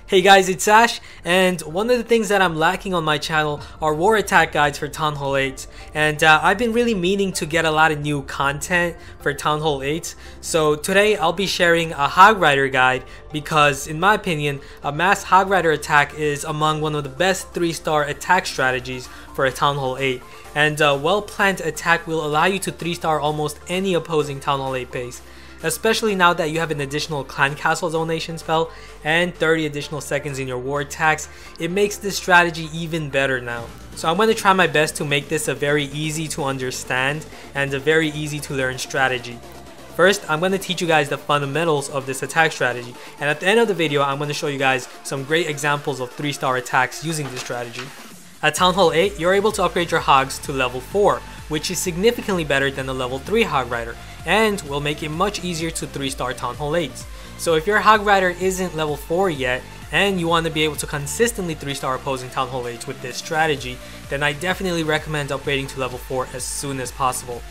Hey guys, it's Ash, and one of the things that I'm lacking on my channel are war attack guides for TownHall8, and I've been really meaning to get a lot of new content for TownHall8, so today I'll be sharing a Hog Rider guide because, in my opinion, a mass Hog Rider attack is among one of the best 3-star attack strategies for a TownHall8, and a well-planned attack will allow you to 3-star almost any opposing TownHall8 base. Especially now that you have an additional clan castle donation spell and 30 additional seconds in your war attacks, it makes this strategy even better now. So I'm going to try my best to make this a very easy to understand and a very easy to learn strategy. First, I'm going to teach you guys the fundamentals of this attack strategy, and at the end of the video I'm going to show you guys some great examples of 3-star attacks using this strategy. At TownHall8, you're able to upgrade your hogs to level 4, which is significantly better than the level 3 Hog Rider, and will make it much easier to 3-star TownHall8s. So if your Hog Rider isn't level 4 yet, and you want to be able to consistently 3-star opposing TownHall8s with this strategy, then I definitely recommend upgrading to level 4 as soon as possible.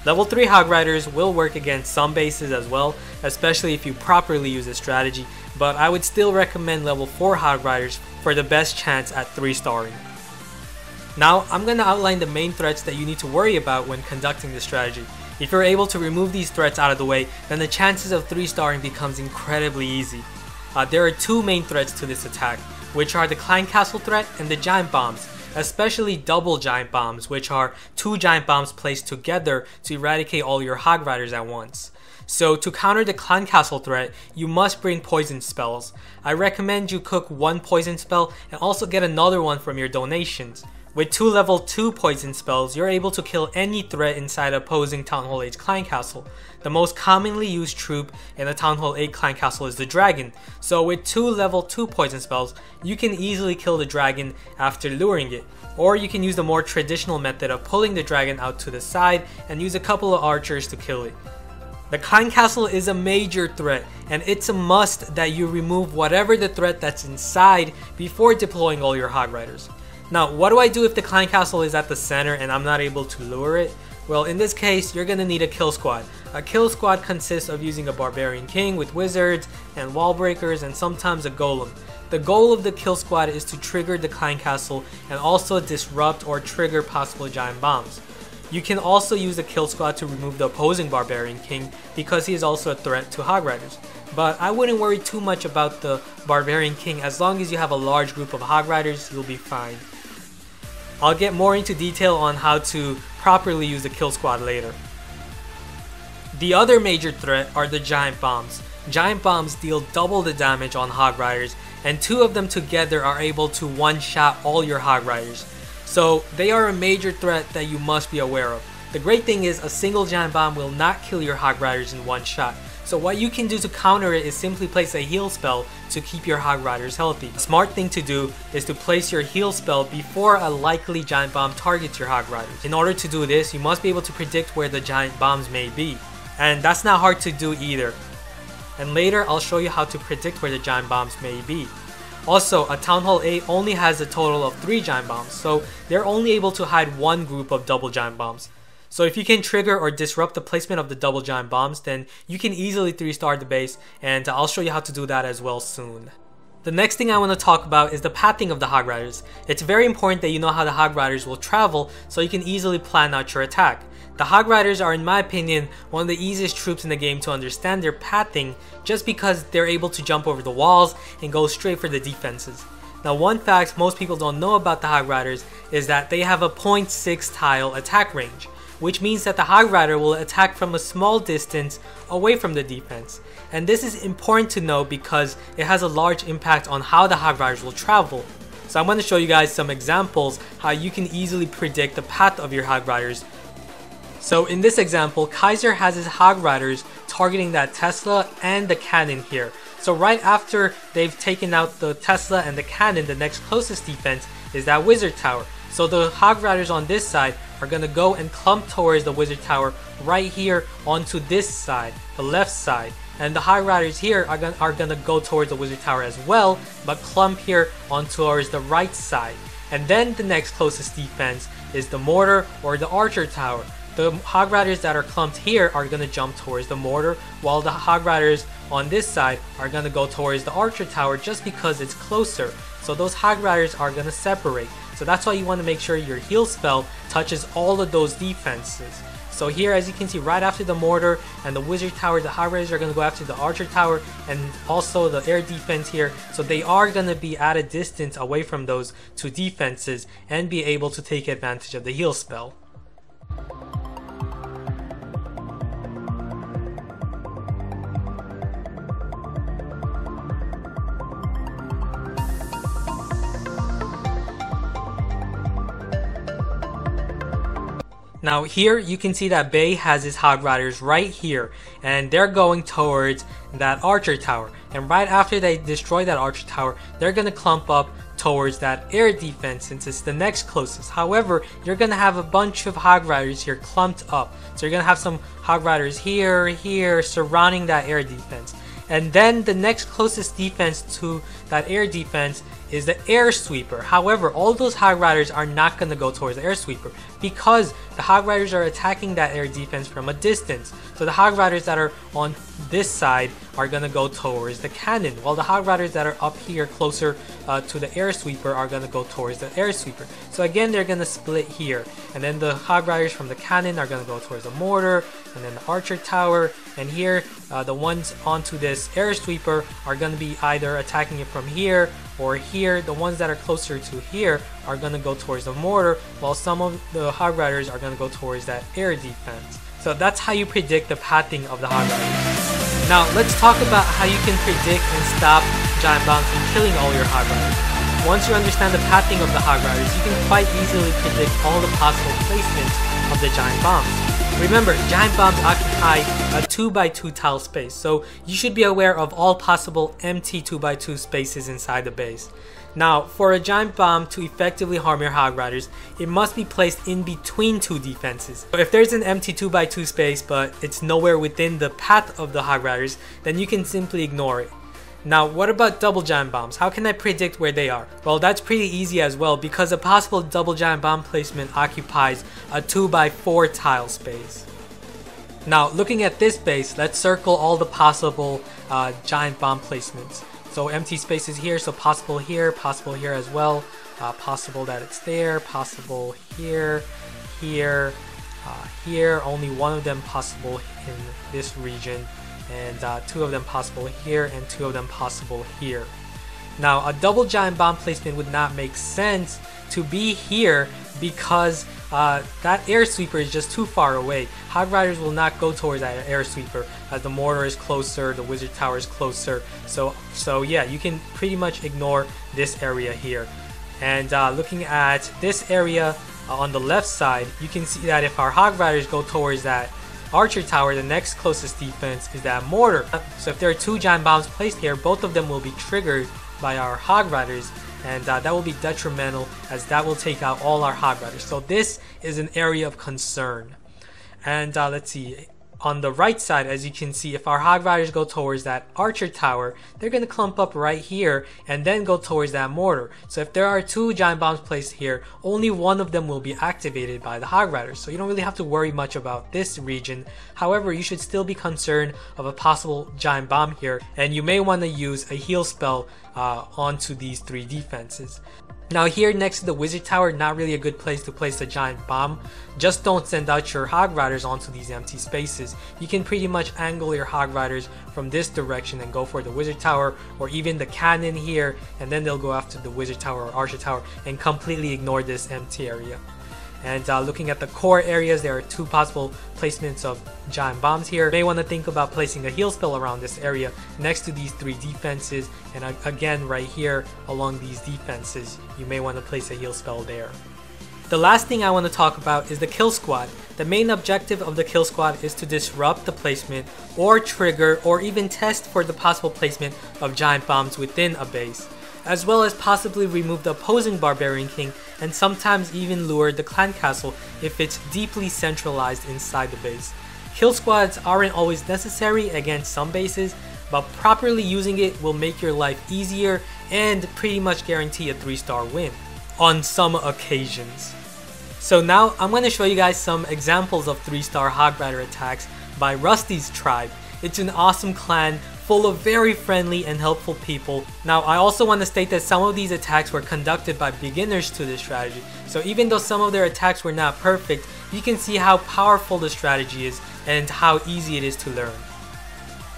Level 3 Hog Riders will work against some bases as well, especially if you properly use this strategy, but I would still recommend level 4 Hog Riders for the best chance at 3-starring. Now, I'm going to outline the main threats that you need to worry about when conducting this strategy. If you're able to remove these threats out of the way, then the chances of 3-starring becomes incredibly easy. There are two main threats to this attack, which are the clan castle threat and the giant bombs, especially double giant bombs, which are 2 giant bombs placed together to eradicate all your Hog Riders at once. So to counter the clan castle threat, you must bring poison spells. I recommend you cook 1 poison spell and also get another one from your donations. With 2 level 2 poison spells, you're able to kill any threat inside opposing TownHall8's clan castle. The most commonly used troop in a TownHall8 clan castle is the dragon, so with 2 level 2 poison spells, you can easily kill the dragon after luring it. Or you can use the more traditional method of pulling the dragon out to the side and use a couple of archers to kill it. The clan castle is a major threat, and it's a must that you remove whatever the threat that's inside before deploying all your Hog Riders. Now, what do I do if the clan castle is at the center and I'm not able to lure it? Well, in this case, you're gonna need a kill squad. A kill squad consists of using a barbarian king with wizards and wall breakers and sometimes a golem. The goal of the kill squad is to trigger the clan castle and also disrupt or trigger possible giant bombs. You can also use the kill squad to remove the opposing barbarian king because he is also a threat to Hog Riders. But I wouldn't worry too much about the barbarian king. As long as you have a large group of Hog Riders, you'll be fine. I'll get more into detail on how to properly use the kill squad later. The other major threat are the giant bombs. Giant bombs deal double the damage on Hog Riders, and 2 of them together are able to one-shot all your Hog Riders. So they are a major threat that you must be aware of. The great thing is a single giant bomb will not kill your Hog Riders in one shot. So what you can do to counter it is simply place a heal spell to keep your Hog Riders healthy. The smart thing to do is to place your heal spell before a likely giant bomb targets your Hog Riders. In order to do this, you must be able to predict where the giant bombs may be. And that's not hard to do either. And later I'll show you how to predict where the giant bombs may be. Also, a TownHall8 only has a total of 3 giant bombs, so they're only able to hide 1 group of double giant bombs. So if you can trigger or disrupt the placement of the double giant bombs, then you can easily 3-star the base, and I'll show you how to do that as well soon. The next thing I want to talk about is the pathing of the Hog Riders. It's very important that you know how the Hog Riders will travel so you can easily plan out your attack. The Hog Riders are, in my opinion, one of the easiest troops in the game to understand their pathing just because they're able to jump over the walls and go straight for the defenses. Now, one fact most people don't know about the Hog Riders is that they have a 0.6 tile attack range, which means that the Hog Rider will attack from a small distance away from the defense. And this is important to know because it has a large impact on how the Hog Riders will travel. So I'm going to show you guys some examples how you can easily predict the path of your Hog Riders. So in this example, Kaiser has his Hog Riders targeting that Tesla and the cannon here. So right after they've taken out the Tesla and the cannon, the next closest defense is that Wizard Tower. So the Hog Riders on this side are going to go and clump towards the Wizard Tower right here onto this side, the left side. And the Hog Riders here are gonna go towards the Wizard Tower as well, but clump here on towards the right side. And then the next closest defense is the Mortar or the Archer Tower. The Hog Riders that are clumped here are going to jump towards the mortar, while the Hog Riders on this side are going to go towards the Archer Tower just because it's closer. So those Hog Riders are going to separate. So that's why you want to make sure your heal spell touches all of those defenses. So here, as you can see, right after the mortar and the wizard tower, the Hog Riders are going to go after the Archer Tower and also the air defense here. So they are going to be at a distance away from those two defenses and be able to take advantage of the heal spell. Now here you can see that Bay has his Hog Riders right here, and they're going towards that Archer Tower. And right after they destroy that Archer Tower, they're going to clump up towards that air defense since it's the next closest. However, you're going to have a bunch of Hog Riders here clumped up. So you're going to have some Hog Riders here, surrounding that air defense. And then the next closest defense to that air defense is the air sweeper. However, all those Hog Riders are not going to go towards the air sweeper because the Hog Riders are attacking that air defense from a distance. So the Hog Riders that are on this side are going to go towards the cannon, while the Hog Riders that are up here closer to the air sweeper are going to go towards the air sweeper. So again, they're going to split here, and then the Hog Riders from the cannon are going to go towards the mortar and then the Archer Tower. And here, the ones onto this air sweeper are going to be either attacking it from here or here. The ones that are closer to here are going to go towards the mortar, while some of the Hog Riders are going to go towards that air defense. So that's how you predict the pathing of the Hog Riders. Now let's talk about how you can predict and stop Giant Bombs from killing all your Hog Riders. Once you understand the pathing of the Hog Riders, you can quite easily predict all the possible placements of the Giant Bombs. Remember, Giant Bombs occupy a 2x2 tile space, so you should be aware of all possible empty 2x2 spaces inside the base. Now, for a Giant Bomb to effectively harm your Hog Riders, it must be placed in between two defenses. So if there's an empty 2x2 space but it's nowhere within the path of the Hog Riders, then you can simply ignore it. Now, what about double Giant Bombs? How can I predict where they are? Well, that's pretty easy as well, because a possible double Giant Bomb placement occupies a 2x4 tile space. Now, looking at this base, let's circle all the possible Giant Bomb placements. So empty spaces here, so possible here as well, possible that it's there, possible here, here, here, only one of them possible in this region, and two of them possible here, and two of them possible here. Now, a double Giant Bomb placement would not make sense to be here because that air sweeper is just too far away. Hog Riders will not go towards that air sweeper as the mortar is closer, the wizard tower is closer. So yeah, you can pretty much ignore this area here. And looking at this area on the left side, you can see that if our Hog Riders go towards that Archer Tower, the next closest defense is that mortar. So if there are two Giant Bombs placed here, both of them will be triggered by our Hog Riders, and that will be detrimental as that will take out all our Hog Riders. So this is an area of concern. And let's see, on the right side, as you can see, if our Hog Riders go towards that Archer Tower, they're going to clump up right here and then go towards that mortar. So if there are two Giant Bombs placed here, only one of them will be activated by the Hog Riders. So you don't really have to worry much about this region. However, you should still be concerned of a possible Giant Bomb here, and you may want to use a heal spell onto these three defenses. Now here next to the Wizard Tower, not really a good place to place a Giant Bomb. Just don't send out your Hog Riders onto these empty spaces. You can pretty much angle your Hog Riders from this direction and go for the Wizard Tower or even the cannon here, and then they'll go after the Wizard Tower or Archer Tower and completely ignore this empty area. And looking at the core areas, there are two possible placements of Giant Bombs here. You may want to think about placing a heal spell around this area next to these three defenses, and again right here along these defenses, you may want to place a heal spell there. The last thing I want to talk about is the kill squad. The main objective of the kill squad is to disrupt the placement or trigger or even test for the possible placement of Giant Bombs within a base, as well as possibly remove the opposing Barbarian King and sometimes even lure the clan castle if it's deeply centralized inside the base. Kill squads aren't always necessary against some bases, but properly using it will make your life easier and pretty much guarantee a 3-star win on some occasions. So now I'm going to show you guys some examples of 3-star Hog Rider attacks by Rusty's tribe. It's an awesome clan full of very friendly and helpful people. Now I also want to state that some of these attacks were conducted by beginners to this strategy. So even though some of their attacks were not perfect, you can see how powerful the strategy is and how easy it is to learn.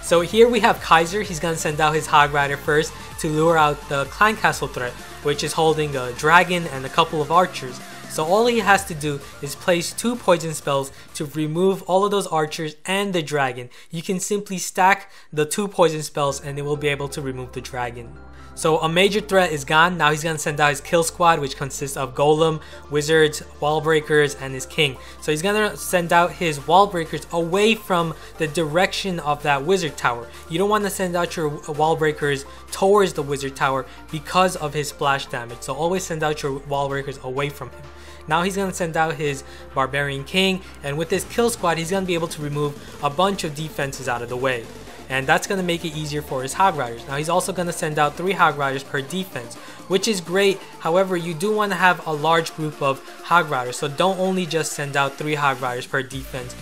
So here we have Kaiser. He's going to send out his Hog Rider first to lure out the clan castle threat, which is holding a dragon and a couple of archers. So all he has to do is place 2 poison spells to remove all of those archers and the dragon. You can simply stack the 2 poison spells and it will be able to remove the dragon. So a major threat is gone. Now he's going to send out his kill squad, which consists of golem, wizards, wall breakers, and his king. So he's going to send out his wall breakers away from the direction of that wizard tower. You don't want to send out your wall breakers towards the wizard tower because of his splash damage. So always send out your wall breakers away from him. Now he's going to send out his Barbarian King, and with his kill squad he's going to be able to remove a bunch of defenses out of the way. And that's going to make it easier for his Hog Riders. Now he's also going to send out 3 Hog Riders per defense, which is great. However, you do want to have a large group of Hog Riders, so don't only just send out 3 Hog Riders per defense.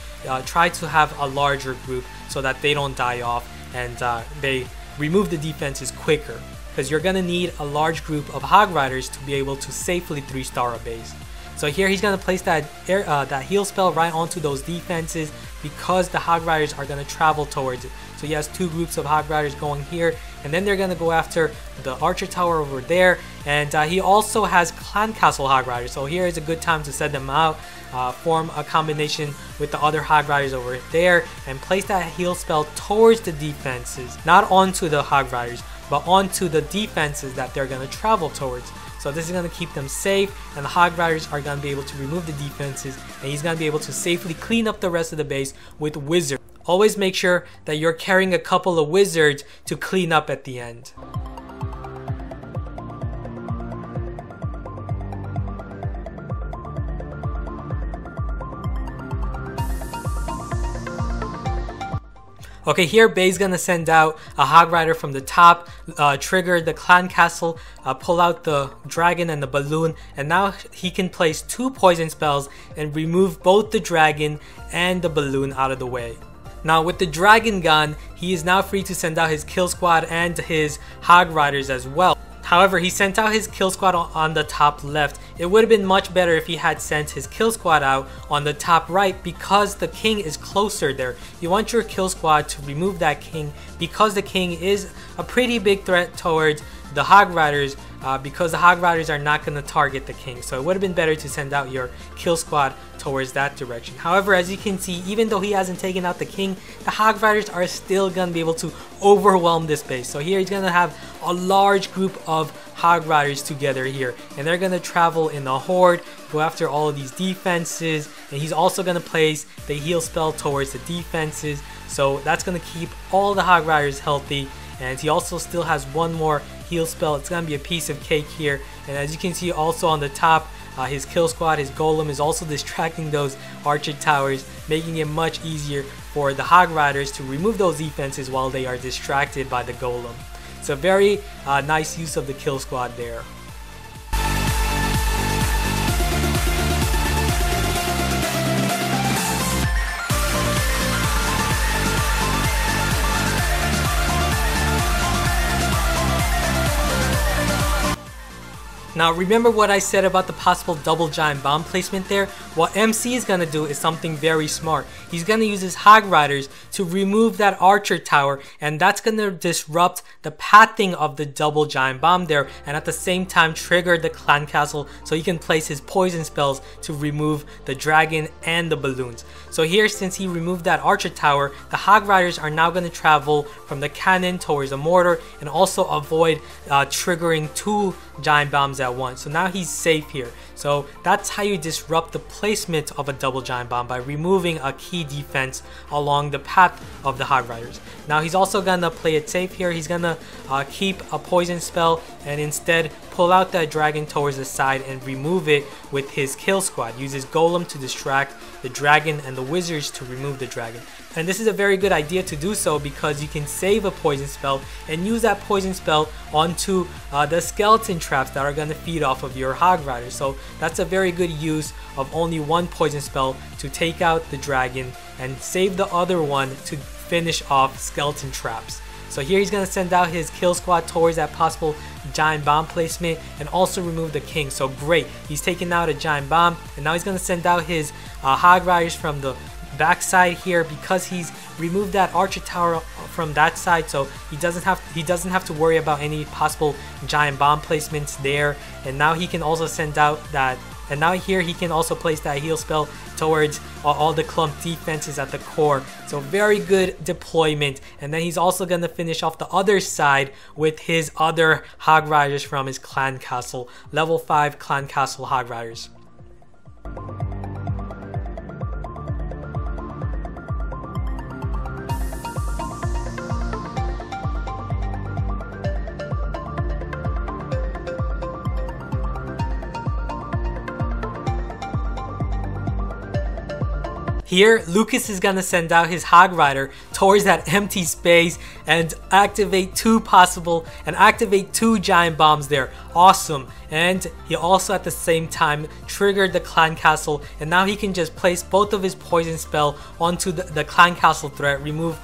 Try to have a larger group so that they don't die off and they remove the defenses quicker, because you're going to need a large group of Hog Riders to be able to safely 3-star a base. So here he's going to place that heal spell right onto those defenses because the Hog Riders are going to travel towards it. So he has 2 groups of Hog Riders going here, and then they're going to go after the Archer Tower over there. And he also has Clan Castle Hog Riders. So here is a good time to set them out, form a combination with the other Hog Riders over there, and place that heal spell towards the defenses, not onto the Hog Riders, but onto the defenses that they're going to travel towards. So this is going to keep them safe, and the Hog Riders are going to be able to remove the defenses, and he's going to be able to safely clean up the rest of the base with wizards. Always make sure that you're carrying a couple of wizards to clean up at the end. Okay, here Bay's gonna send out a Hog Rider from the top, trigger the clan castle, pull out the dragon and the balloon, and now he can place 2 poison spells and remove both the dragon and the balloon out of the way. Now with the dragon gone, he is now free to send out his kill squad and his Hog Riders as well. However, he sent out his kill squad on the top left. It would have been much better if he had sent his kill squad out on the top right, because the king is closer there. You want your kill squad to remove that king because the king is a pretty big threat towards the Hog Riders, because the Hog Riders are not going to target the king. So it would have been better to send out your kill squad towards that direction. However, as you can see, even though he hasn't taken out the king, the Hog Riders are still going to be able to overwhelm this base. So here he's going to have a large group of Hog Riders together here, and they're going to travel in a horde, go after all of these defenses, and he's also going to place the heal spell towards the defenses. So that's going to keep all the Hog Riders healthy, and he also still has one more heal spell. It's going to be a piece of cake here. And as you can see also on the top, his kill squad, his golem, is also distracting those archer towers, making it much easier for the Hog Riders to remove those defenses while they are distracted by the golem. It's a very nice use of the kill squad there. Now remember what I said about the possible double giant bomb placement there? What MC is going to do is something very smart. He's going to use his Hog Riders to remove that archer tower, and that's going to disrupt the pathing of the double giant bomb there, and at the same time trigger the clan castle so he can place his poison spells to remove the dragon and the balloons. So here, since he removed that archer tower, the Hog Riders are now going to travel from the cannon towards the mortar and also avoid triggering 2 giant bombs at once. So now he's safe here. So that's how you disrupt the placement of a double giant bomb, by removing a key defense along the path of the Hog Riders. Now he's also gonna play it safe here. He's gonna keep a poison spell and instead pull out that dragon towards the side and remove it with his kill squad. Use his golem to distract the dragon and the wizards to remove the dragon. And this is a very good idea to do so because you can save a poison spell and use that poison spell onto the skeleton traps that are going to feed off of your Hog Rider. So that's a very good use of only one poison spell to take out the dragon and save the other one to finish off skeleton traps. So here he's going to send out his kill squad towards that possible giant bomb placement and also remove the king. So great, he's taking out a giant bomb, and now he's going to send out his Hog Riders from the backside here because he's removed that archer tower from that side, so he doesn't have to worry about any possible giant bomb placements there. And now he can also send out that, and now here he can also place that heal spell towards all the clump defenses at the core. So very good deployment. And then he's also going to finish off the other side with his other Hog Riders from his clan castle, level 5 clan castle Hog Riders. Here, Lucas is going to send out his Hog Rider towards that empty space and activate two giant bombs there. Awesome. And he also at the same time triggered the clan castle, and now he can just place both of his poison spell onto the clan castle threat, remove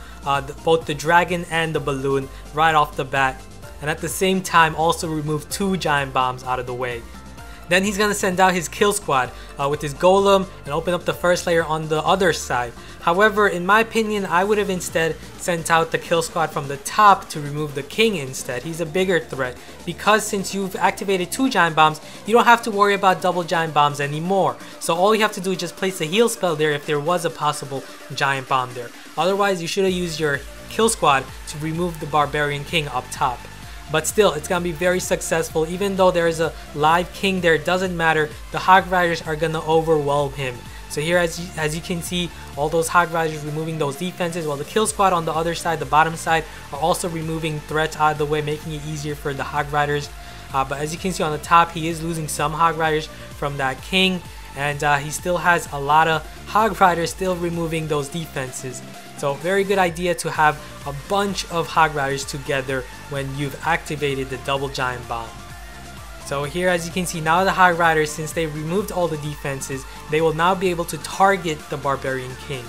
both the dragon and the balloon right off the bat, and at the same time also remove two giant bombs out of the way. Then he's going to send out his kill squad with his golem and open up the first layer on the other side. However, in my opinion, I would have instead sent out the kill squad from the top to remove the king instead. He's a bigger threat because since you've activated two giant bombs, you don't have to worry about double giant bombs anymore. So all you have to do is just place a heal spell there if there was a possible giant bomb there. Otherwise, you should have used your kill squad to remove the barbarian king up top. But still, it's going to be very successful. Even though there is a live king there, it doesn't matter. The Hog Riders are going to overwhelm him. So here, as you can see, all those Hog Riders removing those defenses, while the kill squad on the other side, the bottom side, are also removing threats out of the way, making it easier for the Hog Riders. But as you can see on the top, he is losing some Hog Riders from that king. And he still has a lot of Hog Riders still removing those defenses. So very good idea to have a bunch of Hog Riders together when you've activated the double giant bomb. So here, as you can see, now the Hog Riders, since they removed all the defenses, they will now be able to target the barbarian king.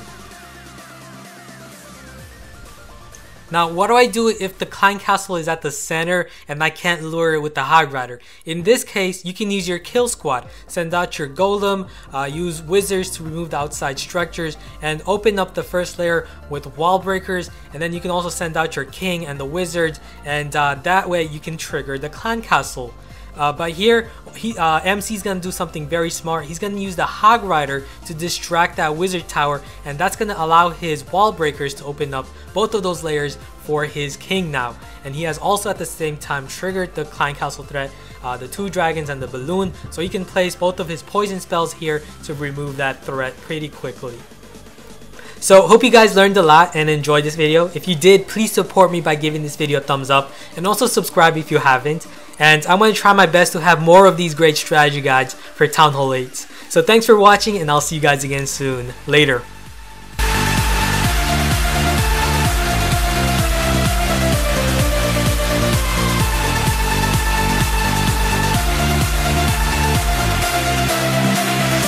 Now, what do I do if the clan castle is at the center and I can't lure it with the Hog Rider? In this case, you can use your kill squad. Send out your golem, use wizards to remove the outside structures, and open up the first layer with wall breakers. And then you can also send out your king and the wizards, and that way you can trigger the clan castle. But here, MC is going to do something very smart. He's going to use the Hog Rider to distract that wizard tower, and that's going to allow his wall breakers to open up both of those layers for his king now. And he has also at the same time triggered the clan castle threat, the two dragons and the balloon, so he can place both of his poison spells here to remove that threat pretty quickly. So hope you guys learned a lot and enjoyed this video. If you did, please support me by giving this video a thumbs up, and also subscribe if you haven't. And I'm going to try my best to have more of these great strategy guides for Town Hall 8. So thanks for watching, and I'll see you guys again soon. Later.